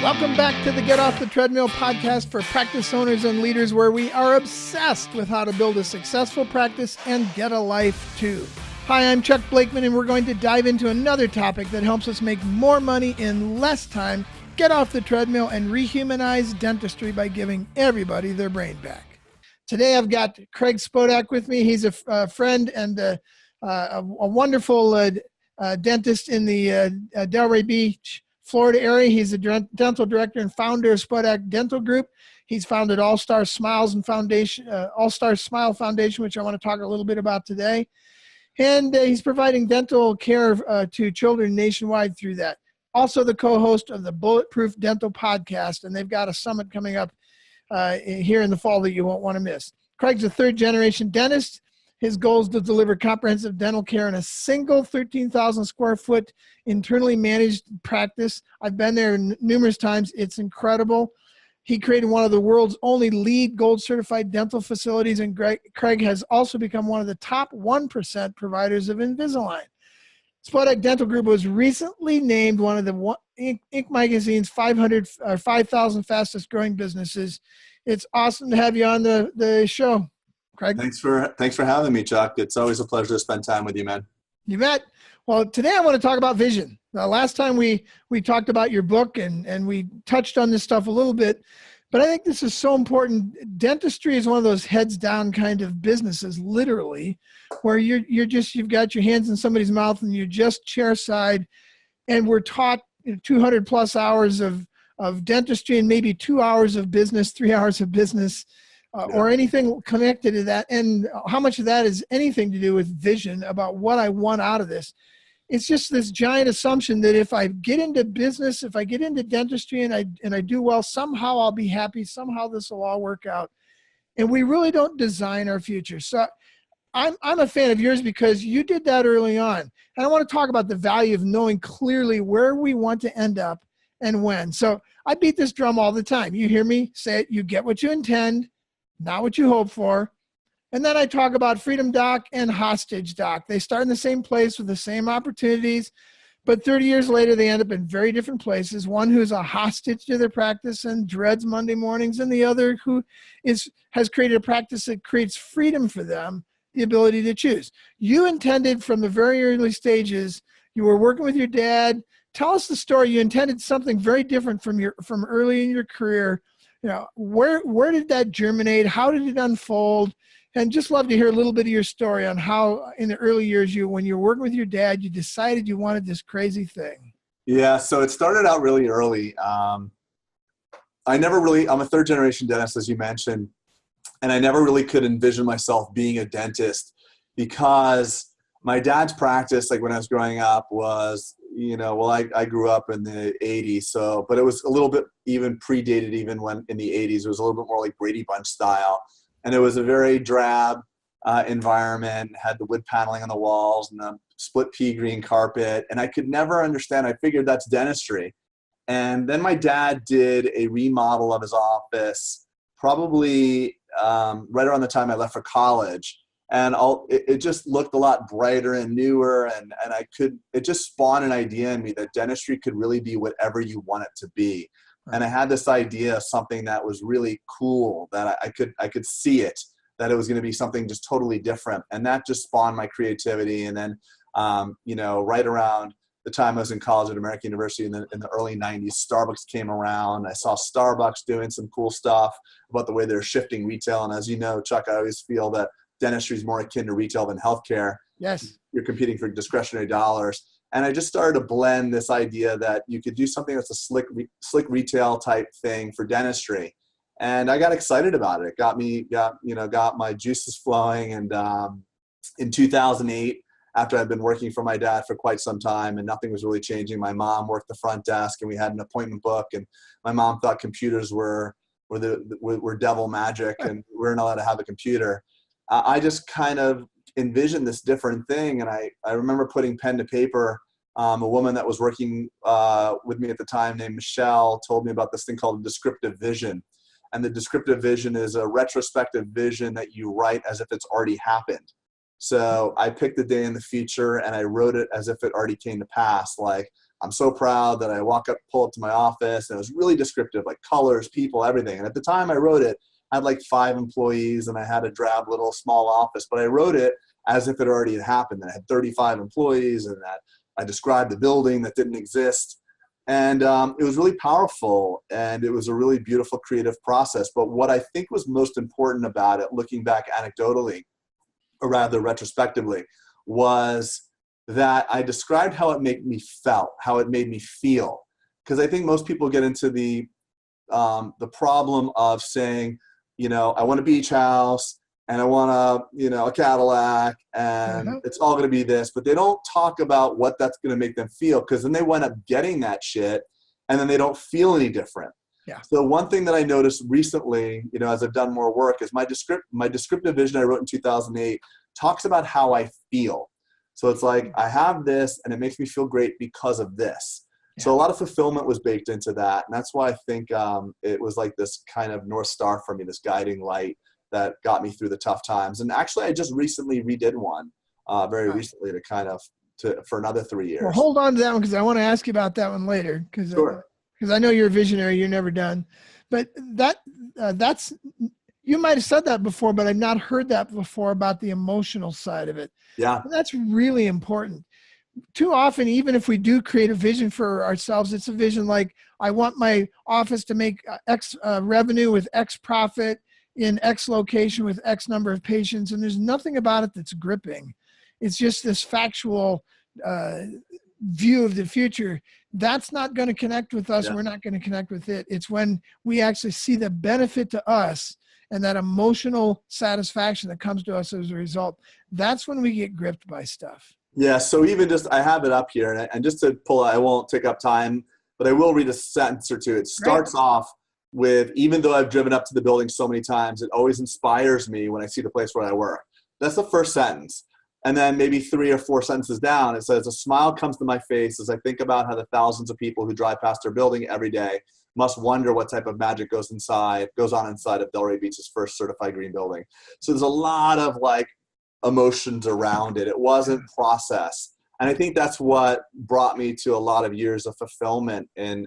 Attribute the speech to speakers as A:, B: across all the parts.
A: Welcome back to the Get Off the Treadmill podcast for practice owners and leaders, where we are obsessed with how to build a successful practice and get a life too. Hi, I'm Chuck Blakeman, and we're going to dive into another topic that helps us make more money in less time, get off the treadmill, and rehumanize dentistry by giving everybody their brain back. Today, I've got Craig Spodak with me. He's a friend and a wonderful dentist in the Delray Beach, Florida area. He's a dental director and founder of Spodak Dental Group. He's founded All-Star Smile Foundation, which I want to talk a little bit about today. And he's providing dental care to children nationwide through that. Also the co-host of the Bulletproof Dental Podcast, and they've got a summit coming up here in the fall that you won't want to miss. Craig's a third-generation dentist. His goal is to deliver comprehensive dental care in a single 13,000 square foot internally managed practice. I've been there numerous times. It's incredible. He created one of the world's only LEED gold certified dental facilities, and Craig has also become one of the top 1% providers of Invisalign. Spodak Dental Group was recently named one of the Inc. magazine's 5,000 fastest growing businesses. It's awesome to have you on the show, Craig.
B: Thanks for having me, Chuck. It's always a pleasure to spend time with you, man.
A: You bet. Well, today I want to talk about vision. Last time we talked about your book and we touched on this stuff a little bit, but I think this is so important. Dentistry is one of those heads down kind of businesses, literally, where you've got your hands in somebody's mouth and you're just chairside, and we're taught 200 plus hours of dentistry and maybe 2 hours of business, 3 hours of business. Or anything connected to that, and how much of that is anything to do with vision about what I want out of this. It's just this giant assumption that if I get into business, if I get into dentistry and I do well, somehow I'll be happy, somehow this will all work out. And we really don't design our future. So I'm a fan of yours because you did that early on. And I want to talk about the value of knowing clearly where we want to end up and when. So I beat this drum all the time. You hear me say it, you get what you intend, not what you hope for. And then I talk about Freedom Doc and Hostage Doc. They start in the same place with the same opportunities, but 30 years later, they end up in very different places. One who's a hostage to their practice and dreads Monday mornings, and the other who has created a practice that creates freedom for them, the ability to choose. You intended from the very early stages, you were working with your dad. Tell us the story. You intended something very different from early in your career. You know, where did that germinate? How did it unfold? And just love to hear a little bit of your story on how in the early years, when you were working with your dad, you decided you wanted this crazy thing.
B: Yeah, so it started out really early. I'm a third generation dentist, as you mentioned, and I never really could envision myself being a dentist because my dad's practice, like when I was growing up, was, I grew up in the 80s, but it was a little bit even predated even when in the 80s. It was a little bit more like Brady Bunch style. And it was a very drab environment, had the wood paneling on the walls and the split pea green carpet. And I could never understand. I figured that's dentistry. And then my dad did a remodel of his office probably right around the time I left for college. And it just looked a lot brighter and newer, and it just spawned an idea in me that dentistry could really be whatever you want it to be. And I had this idea of something that was really cool, that I could see it, that it was going to be something just totally different. And that just spawned my creativity. And then, right around the time I was in college at American University in the early 90s, Starbucks came around. I saw Starbucks doing some cool stuff about the way they're shifting retail. And as you know, Chuck, I always feel that dentistry is more akin to retail than healthcare.
A: Yes.
B: You're competing for discretionary dollars. And I just started to blend this idea that you could do something that's a slick retail type thing for dentistry. And I got excited about it. It got my juices flowing. And in 2008, after I'd been working for my dad for quite some time and nothing was really changing, my mom worked the front desk and we had an appointment book, and my mom thought computers were devil magic and we weren't allowed to have a computer. I just kind of envisioned this different thing. And I remember putting pen to paper. A woman that was working with me at the time named Michelle told me about this thing called descriptive vision. And the descriptive vision is a retrospective vision that you write as if it's already happened. So I picked the day in the future and I wrote it as if it already came to pass. Like I'm so proud that I pull up to my office, and it was really descriptive, like colors, people, everything. And at the time I wrote it, I had like 5 employees and I had a drab little small office, but I wrote it as if it already had happened. And I had 35 employees, and that I described the building that didn't exist. And it was really powerful, and it was a really beautiful creative process. But what I think was most important about it, looking back anecdotally, or rather retrospectively, was that I described how it made me feel. Because I think most people get into the problem of saying, I want a beach house, and I want a Cadillac, and it's all going to be this, but they don't talk about what that's going to make them feel, because then they wind up getting that shit, and then they don't feel any different.
A: Yeah.
B: So one thing that I noticed recently, as I've done more work, is my descriptive vision I wrote in 2008 talks about how I feel. So it's like, I have this, and it makes me feel great because of this. Yeah. So a lot of fulfillment was baked into that, and that's why I think it was like this kind of North Star for me, this guiding light that got me through the tough times. And actually, I just recently redid one very recently for another 3 years.
A: Well, hold on to that one, because I want to ask you about that one later, because
B: sure.
A: I know you're a visionary, you're never done. But that's, you might have said that before, but I've not heard that before about the emotional side of it.
B: Yeah.
A: And that's really important. Too often, even if we do create a vision for ourselves, it's a vision like, I want my office to make X revenue with X profit in X location with X number of patients. And there's nothing about it that's gripping. It's just this factual view of the future. That's not going to connect with us. Yeah. We're not going to connect with it. It's when we actually see the benefit to us and that emotional satisfaction that comes to us as a result. That's when we get gripped by stuff.
B: Yeah. So even I have it up here, and just to pull it, I won't take up time, but I will read a sentence or two. It starts off with, even though I've driven up to the building so many times, it always inspires me when I see the place where I work. That's the first sentence. And then maybe 3 or 4 sentences down, it says, a smile comes to my face as I think about how the thousands of people who drive past our building every day must wonder what type of magic goes on inside of Delray Beach's first certified green building. So there's a lot of emotions around it. It wasn't process. And I think that's what brought me to a lot of years of fulfillment and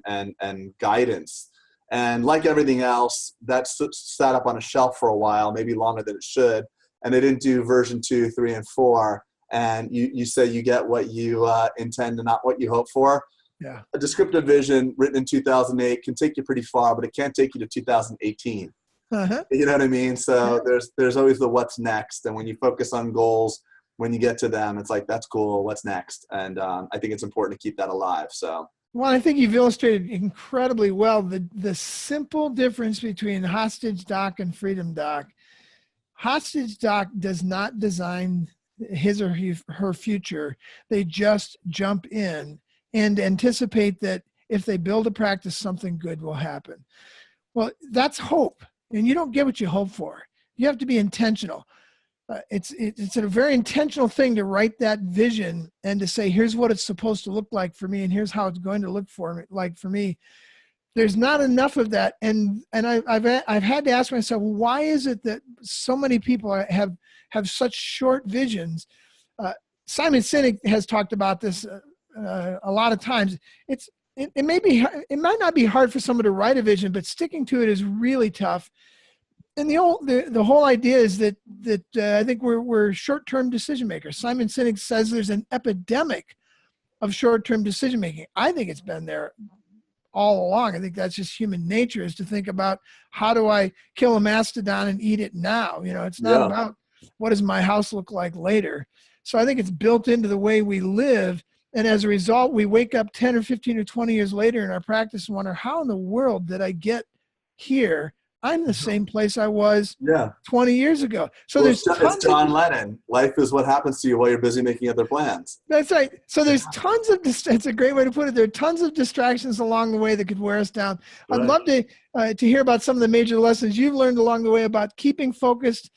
B: guidance. And like everything else, that sat up on a shelf for a while, maybe longer than it should. And they didn't do version 2, 3, and 4. And you say you get what you intend and not what you hope for.
A: Yeah.
B: A descriptive vision written in 2008 can take you pretty far, but it can't take you to 2018.
A: Uh-huh.
B: You know what I mean? So there's always the what's next. And when you focus on goals, when you get to them, it's like, that's cool. What's next? And I think it's important to keep that alive. So.
A: Well, I think you've illustrated incredibly well the simple difference between Hostage Doc and Freedom Doc. Hostage Doc does not design his or her future. They just jump in and anticipate that if they build a practice, something good will happen. Well, that's hope. And you don't get what you hope for. You have to be intentional. It's a very intentional thing to write that vision and to say, here's what it's supposed to look like for me, and here's how it's going to look for me. There's not enough of that, and I've had to ask myself, why is it that so many people have such short visions? Simon Sinek has talked about this a lot of times. It might not be hard for someone to write a vision, but sticking to it is really tough. And the whole idea is that I think we're short-term decision makers. Simon Sinek says there's an epidemic of short-term decision making. I think it's been there all along. I think that's just human nature, is to think about, how do I kill a mastodon and eat it now? It's not about what does my house look like later. So I think it's built into the way we live. And as a result, we wake up 10 or 15 or 20 years later in our practice and wonder, how in the world did I get here? I'm the same place I was 20 years ago. So it's
B: John Lennon. Life is what happens to you while you're busy making other plans.
A: That's right. So there's tons of, it's a great way to put it. There are tons of distractions along the way that could wear us down. Right. I'd love to hear about some of the major lessons you've learned along the way about keeping focused,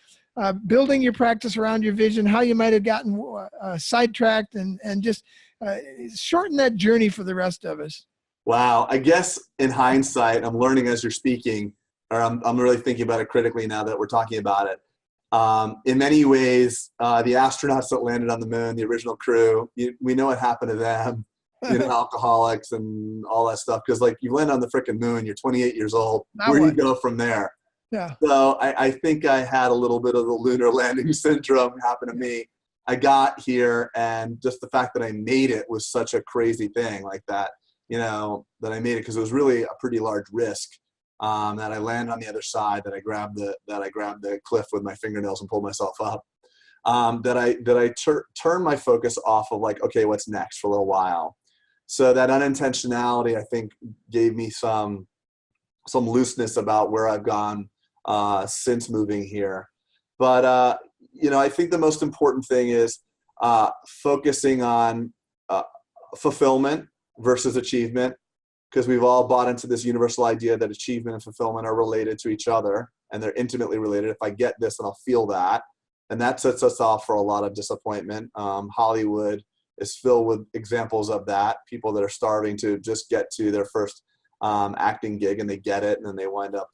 A: building your practice around your vision, how you might have gotten sidetracked, and just shorten that journey for the rest of us.
B: Wow. I guess in hindsight, I'm learning as you're speaking, or I'm really thinking about it critically now that we're talking about it. In many ways, the astronauts that landed on the moon, the original crew, we know what happened to them. alcoholics and all that stuff. Cause like you land on the freaking moon, you're 28 years old.
A: Now
B: Where do you
A: what?
B: go from there?
A: Yeah.
B: So I think I had a little bit of the lunar landing syndrome happen to me. I got here, and just the fact that I made it was such a crazy thing like that, that I made it because it was really a pretty large risk. That I landed on the other side, that I grabbed the cliff with my fingernails and pulled myself up. That I turned my focus off of like, okay, what's next for a little while. So that unintentionality, I think, gave me some looseness about where I've gone since moving here. But I think the most important thing is focusing on fulfillment versus achievement, because we've all bought into this universal idea that achievement and fulfillment are related to each other, and they're intimately related. If I get this, then I'll feel that. And that sets us off for a lot of disappointment. Hollywood is filled with examples of that. People that are starving to just get to their first acting gig, and they get it, and then they wind up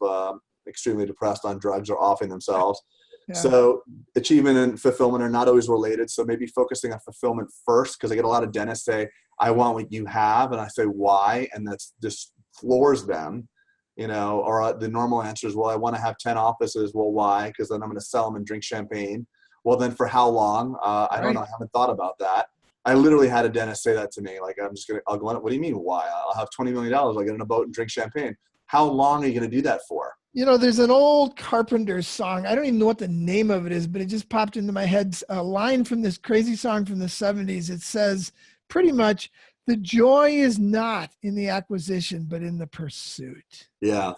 B: extremely depressed on drugs or offing themselves. Yeah. So achievement and fulfillment are not always related. So maybe focusing on fulfillment first, because I get a lot of dentists say, I want what you have. And I say, why? And that's just floors them, or the normal answer is, well, I want to have 10 offices. Well, why? Because then I'm going to sell them and drink champagne. Well, then for how long? I don't know. I haven't thought about that. I literally had a dentist say that to me. Like, I'll go on. What do you mean, why? I'll have $20 million. I'll get in a boat and drink champagne. How long are you going to do that for?
A: There's an old Carpenters song. I don't even know what the name of it is, but it just popped into my head. A line from this crazy song from the 70s. It says pretty much, the joy is not in the acquisition, but in the pursuit.
B: Yeah.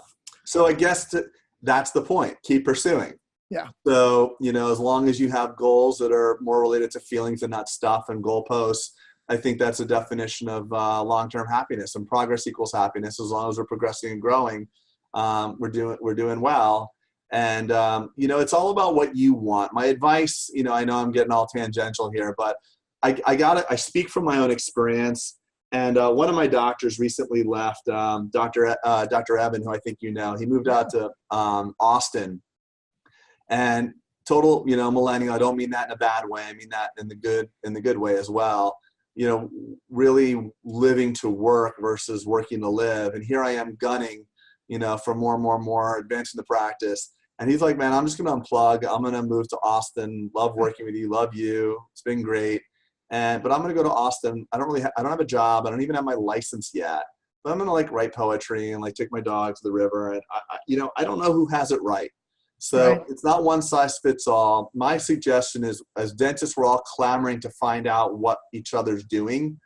B: So I guess that's the point. Keep pursuing.
A: Yeah.
B: So, as long as you have goals that are more related to feelings and not stuff and goalposts, I think that's a definition of long-term happiness, and progress equals happiness. As long as we're progressing and growing, we're doing well. And, it's all about what you want. My advice, I know I'm getting all tangential here, but I speak from my own experience. And one of my doctors recently left, Dr. Evan, who I think he moved out to Austin. And total, millennial. I don't mean that in a bad way. I mean that in the good way as well. Really living to work versus working to live. And here I am gunning, for more, advancing the practice. And he's like, man, I'm just going to unplug. I'm going to move to Austin. Love working with you. Love you. It's been great. But I'm going to go to Austin. I don't have a job. I don't even have my license yet. But I'm going to write poetry and take my dog to the river. And I don't know who has it right. So right. It's not one size fits all. My suggestion is, as dentists, we're all clamoring to find out what each other's doing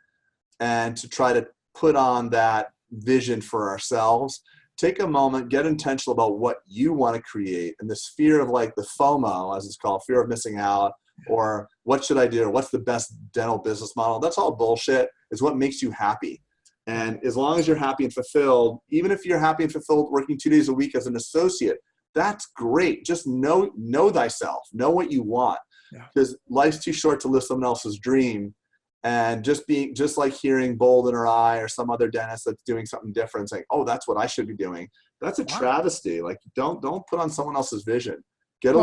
B: and to try to put on that vision for ourselves. Take a moment, get intentional about what you want to create. And this fear of the FOMO, as it's called, fear of missing out, or what should I do, or what's the best dental business model? That's all bullshit. It's what makes you happy. And as long as you're happy and fulfilled, even if you're happy and fulfilled working 2 days a week as an associate, that's great. Just know thyself, know what you want, because life's too short to live someone else's dream. And just like hearing Bold in her eye or some other dentist that's doing something different, saying, oh, that's what I should be doing. That's a travesty. Don't put on someone else's vision. Get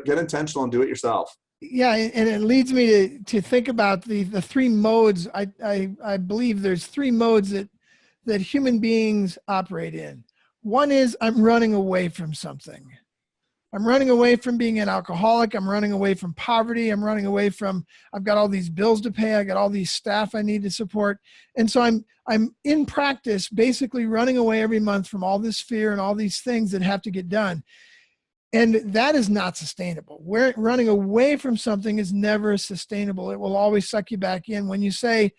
B: intentional and do it yourself.
A: Yeah. And it leads me to think about the three modes. I believe there's three modes that human beings operate in. One is, I'm running away from something. I'm running away from being an alcoholic. I'm running away from poverty. I'm running away from, I've got all these bills to pay. I got all these staff I need to support. And so I'm in practice basically running away every month from all this fear and all these things that have to get done. And that is not sustainable. Running away from something is never sustainable. It will always suck you back in. When you say,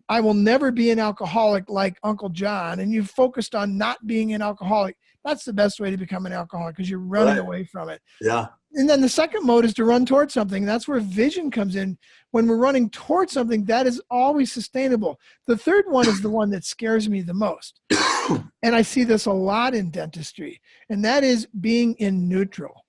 A: I will never be an alcoholic like Uncle John, and you've focused on not being an alcoholic, that's the best way to become an alcoholic, because you're running away from it.
B: Yeah.
A: And then the second mode is to run towards something. That's where vision comes in. When we're running towards something, that is always sustainable. The third one is the one that scares me the most. And I see this a lot in dentistry, and that is being in neutral.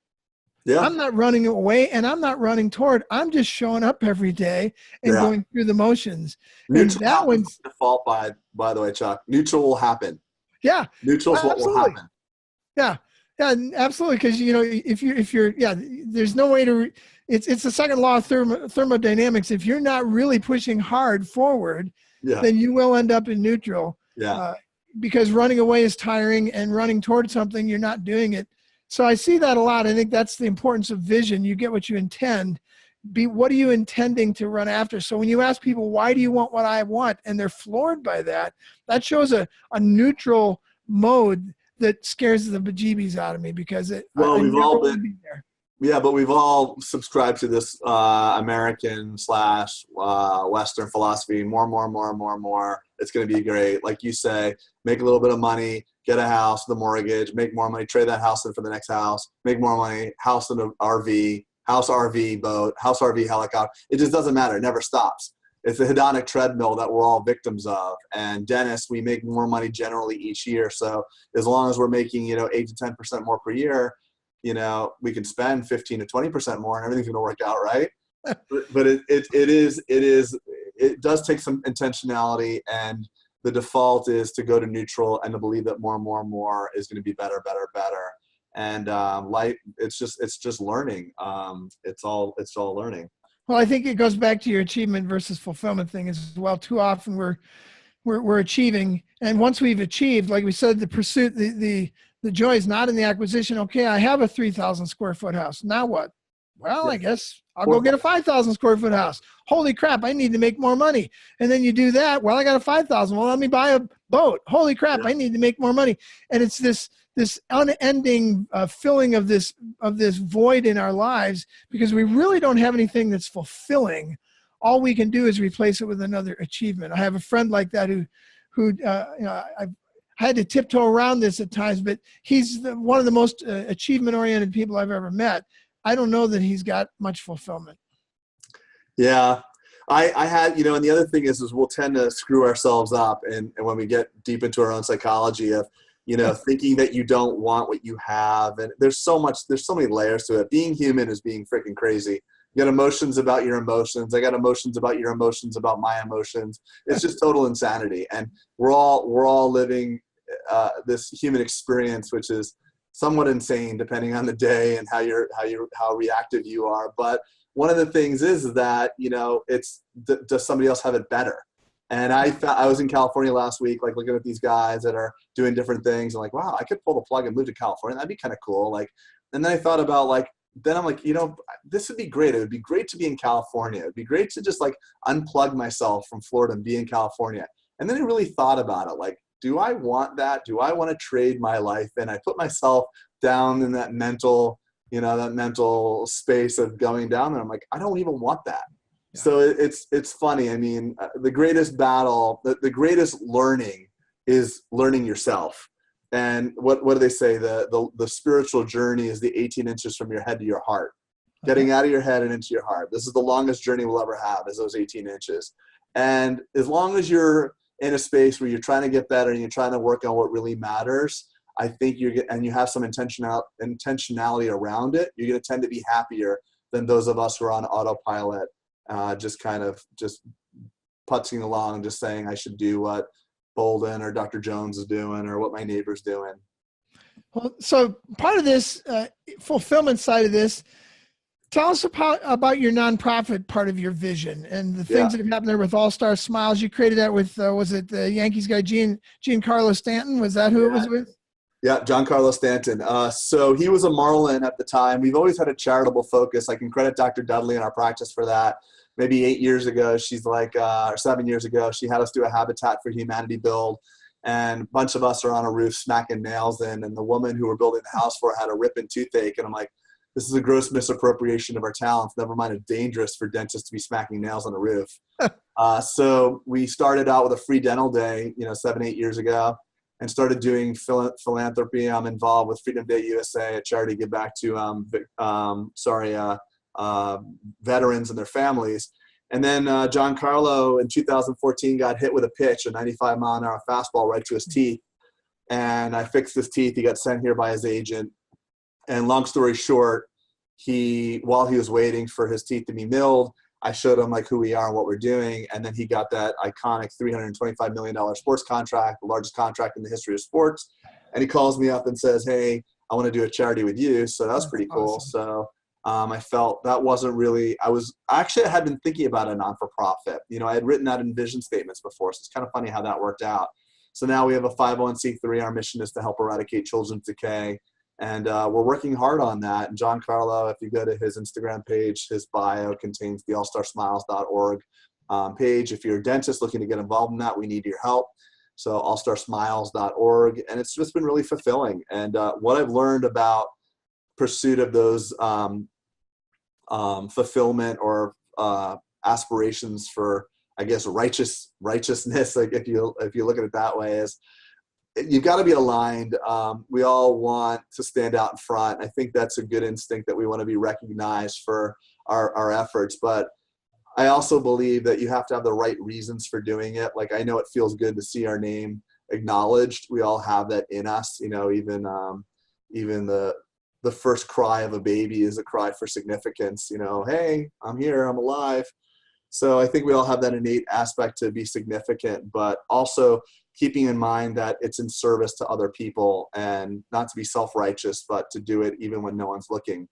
A: Yeah. I'm not running away and I'm not running toward. I'm just showing up every day and going through the motions.
B: Neutral
A: and that one's
B: default, by the way, Chuck. Neutral will happen.
A: Yeah.
B: Neutral's what will happen.
A: Yeah. Yeah, absolutely. Because, if you're, there's no way to, it's the second law of thermodynamics. If you're not really pushing hard forward, then you will end up in neutral. Because running away is tiring, and running towards something, you're not doing it. So I see that a lot. I think that's the importance of vision. You get what you intend. What are you intending to run after? So when you ask people, why do you want what I want? And they're floored by that, that shows a neutral mode that scares the bejeebies out of me, because
B: we've all been there. Yeah, but we've all subscribed to this American / Western philosophy. More. It's going to be great. Like you say, make a little bit of money, get a house, the mortgage, make more money, trade that house in for the next house, make more money, house in an RV, house RV boat, house RV helicopter. It just doesn't matter. It never stops. It's a hedonic treadmill that we're all victims of. And dentists, we make more money generally each year. So as long as we're making, 8 to 10% more per year, we can spend 15 to 20% more and everything's going to work out, right? but it does take some intentionality, and the default is to go to neutral and to believe that more and more is going to be better. And life, it's just learning. It's all learning.
A: Well, I think it goes back to your achievement versus fulfillment thing as well. Too often we're achieving, and once we've achieved, like we said, the pursuit, the joy is not in the acquisition. Okay, I have a 3,000 square foot house. Now what? Well, I guess I'll go get a 5,000 square foot house. Holy crap, I need to make more money. And then you do that. Well, I got a 5,000. Well, let me buy a boat. Holy crap, I need to make more money. And it's this unending filling of this void in our lives, because we really don't have anything that's fulfilling. All we can do is replace it with another achievement. I have a friend like that who I've had to tiptoe around this at times, but he's one of the most achievement-oriented people I've ever met. I don't know that he's got much fulfillment.
B: Yeah. I had, and the other thing is we'll tend to screw ourselves up. And when we get deep into our own psychology of, thinking that you don't want what you have. And there's so many layers to it. Being human is being freaking crazy. You got emotions about your emotions. I got emotions about your emotions about my emotions. It's just total insanity. And we're all living this human experience, which is somewhat insane depending on the day and how reactive you are. But one of the things is that, it's does somebody else have it better? And I was in California last week, like looking at these guys that are doing different things. And like, wow, I could pull the plug and move to California. That'd be kind of cool. Like, and then I thought about then I'm like, this would be great. It would be great to be in California. It'd be great to just unplug myself from Florida and be in California. And then I really thought about it. Like, do I want that? Do I want to trade my life? And I put myself down in that mental space of going down there. I'm like, I don't even want that. Yeah. So it's funny. I mean, the greatest battle, the greatest learning is learning yourself. And what do they say? The spiritual journey is the 18 inches from your head to your heart. Getting out of your head and into your heart. This is the longest journey we'll ever have, is those 18 inches. And as long as you're in a space where you're trying to get better and you're trying to work on what really matters, I think you have some intentionality around it, you're going to tend to be happier than those of us who are on autopilot, just putzing along, just saying I should do what Bolden or Dr. Jones is doing or what my neighbor's doing.
A: Well, so part of this fulfillment side of this, tell us about your nonprofit part of your vision and the things that have happened there with All Star Smiles. You created that with, was it the Yankees guy, Giancarlo Stanton? Was that who it was with?
B: Yeah, Giancarlo Stanton. So he was a Marlin at the time. We've always had a charitable focus. I can credit Dr. Dudley in our practice for that. Maybe 8 years ago, or 7 years ago, she had us do a Habitat for Humanity build. And a bunch of us are on a roof smacking nails in. And the woman who we're building the house for had a ripping toothache. And I'm like, this is a gross misappropriation of our talents. Never mind, it's dangerous for dentists to be smacking nails on a roof. So we started out with a free dental day, 7, 8 years ago, and started doing philanthropy. I'm involved with Freedom Day USA, a charity give back to veterans and their families. And then Giancarlo in 2014 got hit with a pitch, a 95-mile-an-hour fastball right to his teeth. And I fixed his teeth. He got sent here by his agent. And long story short, while he was waiting for his teeth to be milled, I showed him who we are and what we're doing. And then he got that iconic $325 million sports contract, the largest contract in the history of sports. And he calls me up and says, hey, I want to do a charity with you. So that was pretty cool.
A: Awesome.
B: So I felt that wasn't really, I had been thinking about a non-for-profit. You know, I had written that in vision statements before, so it's kind of funny how that worked out. So now we have a 501c3. Our mission is to help eradicate children's decay. And we're working hard on that. And John Carlo, if you go to his Instagram page, his bio contains the allstarsmiles.org page. If you're a dentist looking to get involved in that, we need your help. So allstarsmiles.org. And it's just been really fulfilling. And what I've learned about pursuit of those fulfillment or aspirations for, I guess, righteousness, like if you look at it that way, is you've got to be aligned. We all want to stand out in front. I think that's a good instinct, that we want to be recognized for our efforts. But I also believe that you have to have the right reasons for doing it. Like, I know it feels good to see our name acknowledged. We all have that in us. You know, even the first cry of a baby is a cry for significance. You know, hey, I'm here, I'm alive. So I think we all have that innate aspect to be significant, but also keeping in mind that it's in service to other people, and not to be self-righteous, but to do it even when no one's looking.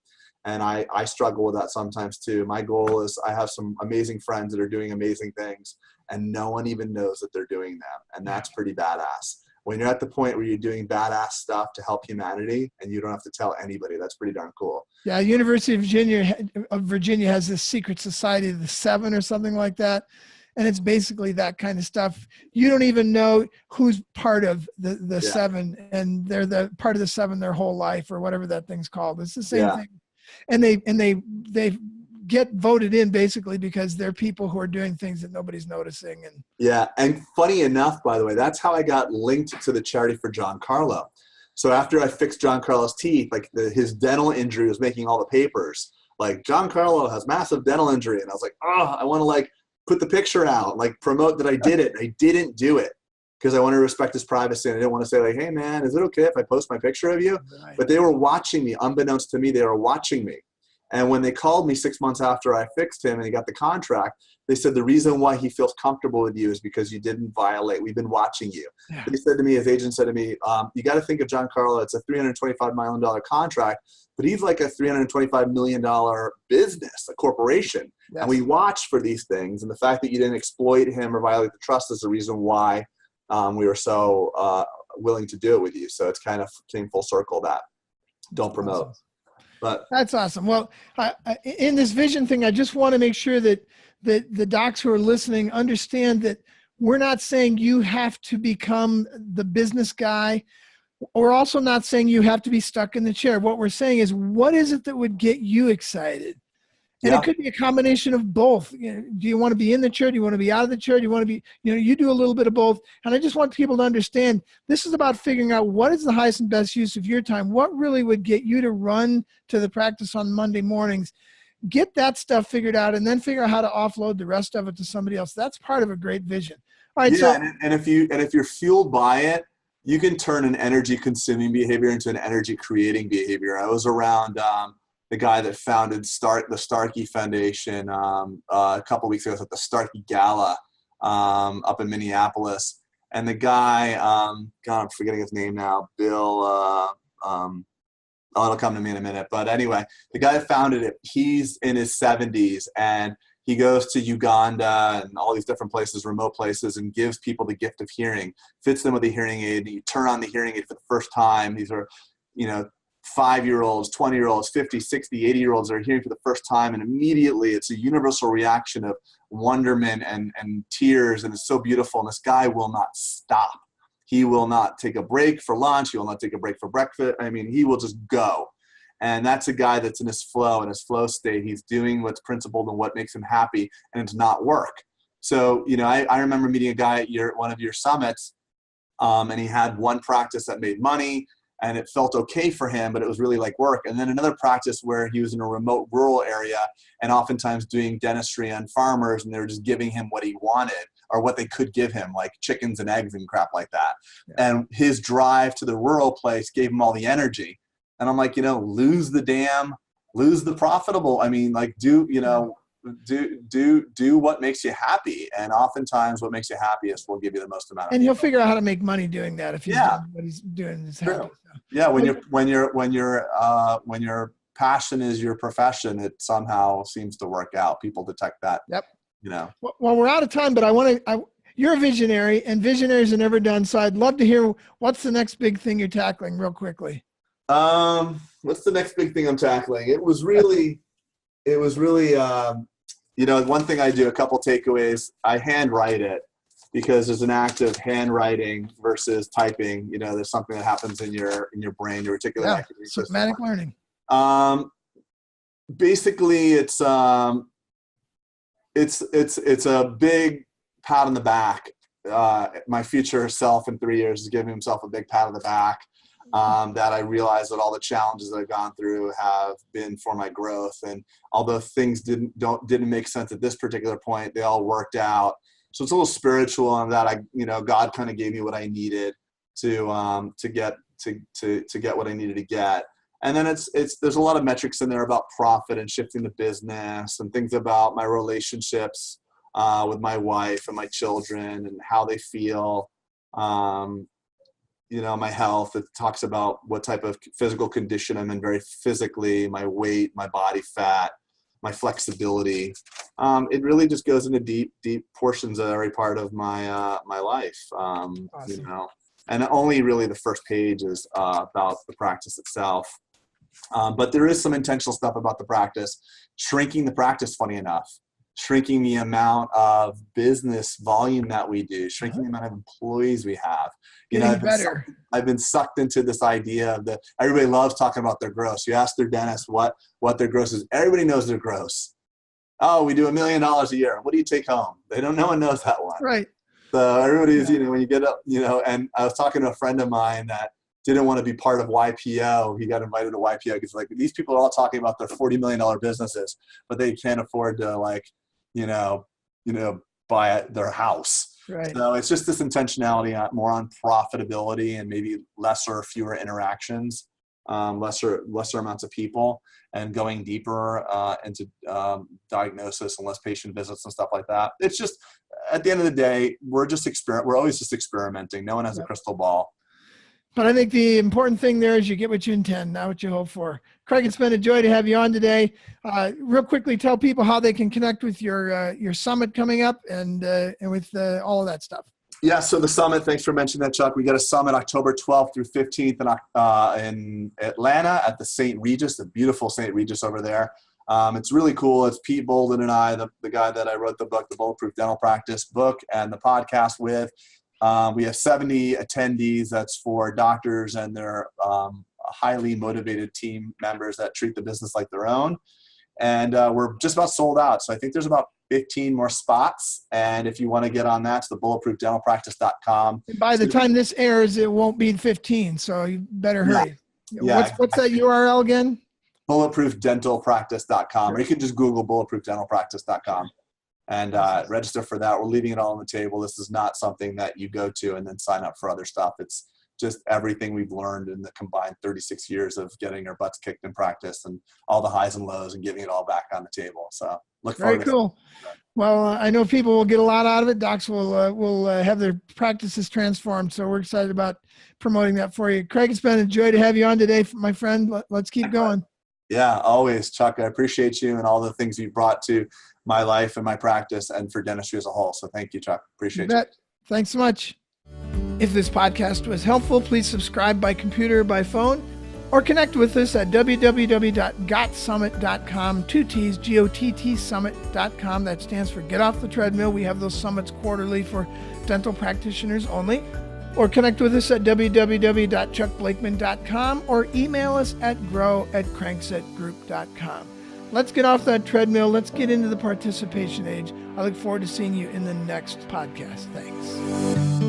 B: And I struggle with that sometimes too. My goal is, I have some amazing friends that are doing amazing things, and no one even knows that they're doing them. And that's pretty badass. When you're at the point where you're doing badass stuff to help humanity and you don't have to tell anybody, that's pretty darn cool.
A: Yeah, University of Virginia has this secret society of the Seven or something like that. And it's basically that kind of stuff. You don't even know who's part of the Seven, and they're the part of the Seven their whole life, or whatever that thing's called. It's the same thing. And they get voted in basically because they're people who are doing things that nobody's noticing. And
B: yeah, and funny enough, by the way, that's how I got linked to the charity for John Carlo. So after I fixed John Carlo's teeth, like his dental injury was making all the papers. Like, John Carlo has massive dental injury, and I was like, oh, I want to like put the picture out, like promote that I did it. I didn't do it because I want to respect his privacy, and I didn't want to say like, hey man, is it okay if I post my picture of you? Right. But they were watching me, unbeknownst to me, they were watching me. And when they called me 6 months after I fixed him and he got the contract, they said, the reason why he feels comfortable with you is because you didn't violate. We've been watching you. Yeah. They said to me, his agent said to me, you got to think of John Carlo. It's a $325 million contract, but he's like a $325 million business, a corporation. Yes. And we watch for these things. And the fact that you didn't exploit him or violate the trust is the reason why we were so willing to do it with you. So it's kind of came full circle, that don't promote.
A: Awesome. But that's awesome. Well, in this vision thing, I just want to make sure that the docs who are listening understand that we're not saying you have to become the business guy. We're also not saying you have to be stuck in the chair. What we're saying is, what is it that would get you excited? And it could be a combination of both. You know, do you want to be in the chair? Do you want to be out of the chair? Do you want to be, you do a little bit of both. And I just want people to understand, this is about figuring out what is the highest and best use of your time. What really would get you to run to the practice on Monday mornings? Get that stuff figured out, and then figure out how to offload the rest of it to somebody else. That's part of a great vision. All right.
B: Yeah, so, and if you're fueled by it, you can turn an energy consuming behavior into an energy creating behavior. I was around the guy that founded the Starkey Foundation a couple of weeks ago. It was at the Starkey Gala up in Minneapolis. And the guy, God, I'm forgetting his name now, Bill, it'll come to me in a minute. But anyway, the guy that founded it, he's in his 70s, and he goes to Uganda and all these different places, remote places, and gives people the gift of hearing, fits them with a hearing aid. You turn on the hearing aid for the first time. These are, 5-year-olds, 20-year-olds, 50, 60, 80-year-olds that are hearing for the first time, and immediately it's a universal reaction of wonderment and tears, and it's so beautiful, and this guy will not stop. He will not take a break for lunch. He will not take a break for breakfast. I mean, he will just go. And that's a guy that's in his flow state. He's doing what's principled and what makes him happy, and it's not work. So, I remember meeting a guy at one of your summits, and he had one practice that made money, and it felt okay for him, but it was really like work. And then another practice where he was in a remote rural area and oftentimes doing dentistry on farmers, and they were just giving him what he wanted or what they could give him, like chickens and eggs and crap like that. Yeah. And his drive to the rural place gave him all the energy. And I'm like, lose the profitable. I mean, like do what makes you happy. And oftentimes what makes you happiest will give you the most amount of.
A: And he'll figure out how to make money doing that if he's doing what he's doing.
B: Yeah. When you're passion is your profession, it somehow seems to work out. People detect that.
A: Yep.
B: Well,
A: we're out of time, but you're a visionary, and visionaries are never done. So I'd love to hear what's the next big thing you're tackling real quickly.
B: What's the next big thing I'm tackling? It was really, one thing I do, a couple takeaways, I handwrite it because there's an act of handwriting versus typing. There's something that happens in your brain, your reticular activating system.
A: Somatic learning.
B: Basically it's a big pat on the back. My future self in 3 years is giving himself a big pat on the back. That I realize that all the challenges that I've gone through have been for my growth. And although things didn't make sense at this particular point, they all worked out. So it's a little spiritual in that God kind of gave me what I needed to get what I needed to get. And then there's a lot of metrics in there about profit and shifting the business and things about my relationships with my wife and my children and how they feel. My health. It talks about what type of physical condition I'm in very physically, my weight, my body fat, my flexibility. It really just goes into deep portions of every part of my life. Awesome. And only really the first page is about the practice itself. But there is some intentional stuff about the practice, shrinking the practice, funny enough. Shrinking the amount of business volume that we do, shrinking the amount of employees we have. I've been sucked into this idea of everybody loves talking about their gross. You ask their dentist what their gross is. Everybody knows their gross. Oh, we do $1 million a year. What do you take home? No one knows that one.
A: Right.
B: So everybody's, when you get up, and I was talking to a friend of mine that didn't want to be part of YPO. He got invited to YPO because these people are all talking about their $40 million businesses, but they can't afford to buy their house.
A: Right.
B: So it's just this intentionality more on profitability and maybe fewer interactions, lesser amounts of people, and going deeper into diagnosis and less patient visits and stuff like that. It's just, at the end of the day, we're always just experimenting. No one has a crystal ball.
A: But I think the important thing there is you get what you intend, not what you hope for. Craig, it's been a joy to have you on today. Real quickly, tell people how they can connect with your summit coming up and with all of that stuff.
B: Yeah, so the summit, thanks for mentioning that, Chuck. We got a summit October 12th through 15th in Atlanta at the St. Regis, the beautiful St. Regis over there. It's really cool. It's Pete Bolden and I, the guy that I wrote the book, the Bulletproof Dental Practice book, and the podcast with. We have 70 attendees. That's for doctors and their highly motivated team members that treat the business like their own. And we're just about sold out. So I think there's about 15 more spots. And if you want to get on that, it's the bulletproofdentalpractice.com.
A: By the time this airs, it won't be 15. So you better hurry.
B: Yeah.
A: What's that URL again?
B: bulletproofdentalpractice.com. Or you can just Google bulletproofdentalpractice.com. And register for that. We're leaving it all on the table. This is not something that you go to and then sign up for other stuff. It's just everything we've learned in the combined 36 years of getting our butts kicked in practice and all the highs and lows and giving it all back on the table. So look forward to it. Very cool.
A: Well, I know people will get a lot out of it. Docs will have their practices transformed. So we're excited about promoting that for you. Craig, it's been a joy to have you on today, my friend. Let's keep going.
B: Yeah, always, Chuck. I appreciate you and all the things you brought to my life and my practice and for dentistry as a whole. So thank you, Chuck. Appreciate you.
A: Thanks so much. If this podcast was helpful, please subscribe by computer or by phone, or connect with us at www.gottsummit.com, 2 T's, GOTT summit.com. That stands for Get Off the Treadmill. We have those summits quarterly for dental practitioners only. Or connect with us at www.chuckblakeman.com or email us at grow@cranksetgroup.com. Let's get off that treadmill. Let's get into the participation age. I look forward to seeing you in the next podcast. Thanks.